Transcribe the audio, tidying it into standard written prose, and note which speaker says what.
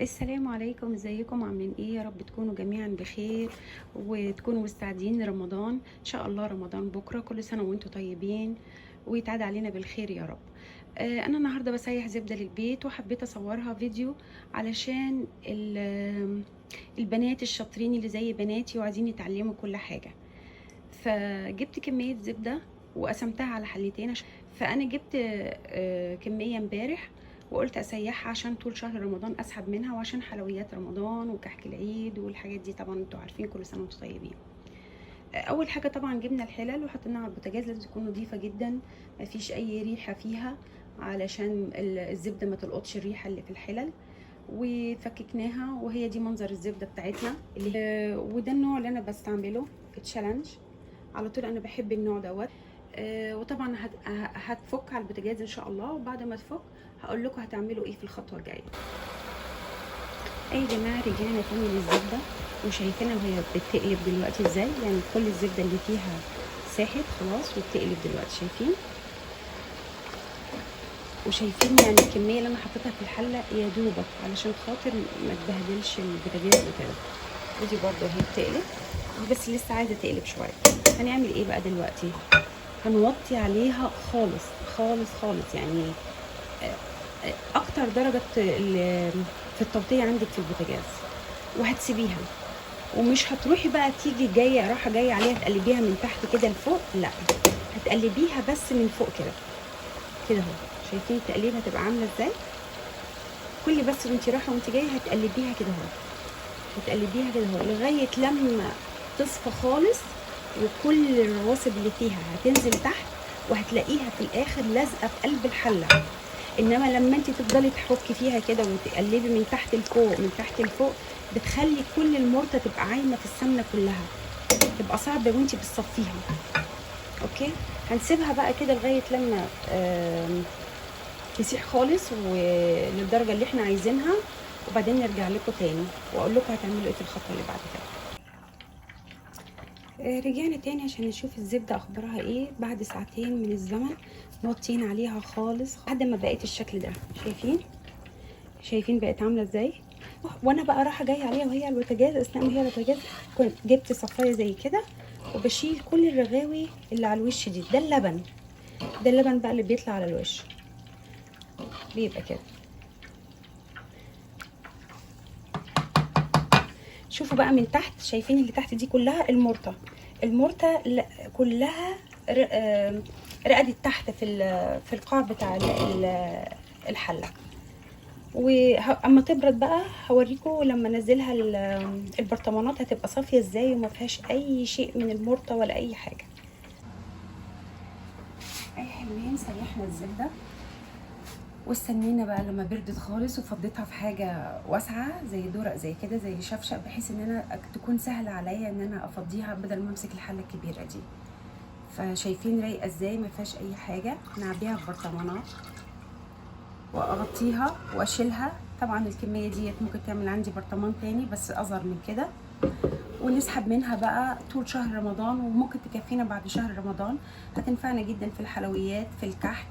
Speaker 1: السلام عليكم، ازيكم؟ عاملين ايه؟ يا رب تكونوا جميعا بخير وتكونوا مستعدين لرمضان ان شاء الله. رمضان بكره، كل سنه وانتم طيبين ويتعاد علينا بالخير يا رب. انا النهارده بسيح زبده للبيت وحبيت اصورها فيديو علشان البنات الشاطرين اللي زي بناتي وعايزين يتعلموا كل حاجه. فجبت كميه زبده وقسمتها على حلتين. فانا جبت كميه امبارح وقلت اسيحها عشان طول شهر رمضان اسحب منها، وعشان حلويات رمضان وكحك العيد والحاجات دي. طبعا انتوا عارفين، كل سنه وانتم طيبين. اول حاجه طبعا جبنا الحلل وحطيناها على البوتاجاز، لازم تكون نظيفه جدا، مفيش اي ريحه فيها علشان الزبده ما تلقطش الريحه اللي في الحلل. وفككناها وهي دي منظر الزبده بتاعتنا وده النوع اللي انا بستعمله في تشالنج على طول. انا بحب النوع دوت. وطبعا هتفك على البوتاجاز ان شاء الله، وبعد ما تفك هقول لكم هتعملوا ايه في الخطوه الجايه. اي يا جماعه، رجعنا تاني للزبده وشايفينها وهي بتقلب دلوقتي ازاي. يعني كل الزبده اللي فيها ساحت خلاص وبتقلب دلوقتي، شايفين؟ وشايفين يعني الكميه اللي انا حطيتها في الحله يا دوبك علشان خاطر ما تبهدلش البوتاجاز وكده. ودي برده هي بتقلب، بس لسه عايزه تقلب شويه. هنعمل ايه بقى دلوقتي؟ هنوطي عليها خالص خالص خالص، يعني اكتر درجه في التوطيه عندك في البوتاجاز، وهتسيبيها. ومش هتروحي بقى تيجي جايه رايحه جايه عليها تقلبيها من تحت كده لفوق، لا، هتقلبيها بس من فوق كده كده اهو. شايفين التقليب هتبقى عامله ازاي؟ كل بس وانت رايحه وانت جايه هتقلبيها كده اهو، هتقلبيها كده اهو لغايه لما تصفى خالص، وكل الرواسب اللي فيها هتنزل تحت، وهتلاقيها في الاخر لازقه في قلب الحله. انما لما انت تفضلي تحكي فيها كده وتقلبي من تحت لفوق من تحت لفوق، بتخلي كل المرته تبقى عايمه في السمنه كلها، تبقى صعبه وانت بتصفيها. اوكي، هنسيبها بقى كده لغايه لما تسيح خالص وللدرجه اللي احنا عايزينها، وبعدين نرجع لكم تاني واقول لكم هتعملوا ايه في الخطوه اللي بعد كده. رجعنا تاني عشان نشوف الزبدة اخبارها ايه بعد ساعتين من الزمن. موطين عليها خالص لحد ما بقت الشكل ده. شايفين بقت عاملة ازاي؟ وانا بقى رايحة جاية عليها وهي على البوتاجاز. اثناء ما هي على البوتاجاز كنت جبت صفاية زي كده وبشيل كل الرغاوي اللي على الوش دي. ده اللبن، ده اللبن بقى اللي بيطلع على الوش، بيبقى كده. شوفوا بقى من تحت، شايفين اللي تحت دي كلها المرطة. المرطة كلها رقدت تحت في القاع بتاع الحلة. واما تبرد بقى هوريكم لما انزلها البرطمانات هتبقى صافية ازاي وما فيهاش اي شيء من المرطة ولا اي حاجة. اي حلوين، سيحنا الزبدة واستنينا بقى لما بردت خالص، وفضيتها في حاجه واسعه زي دورق زي كده زي شفشق، بحيث ان انا تكون سهله عليا ان انا افضيها بدل ما امسك الحله الكبيره دي. فشايفين رايقه ازاي، ما فيهاش اي حاجه. نعبيها في برطمانات واغطيها واشيلها. طبعا الكميه ديت ممكن تعمل عندي برطمان تاني بس اصغر من كده، ونسحب منها بقى طول شهر رمضان، وممكن تكفينا بعد شهر رمضان. هتنفعنا جدا في الحلويات، في الكحك.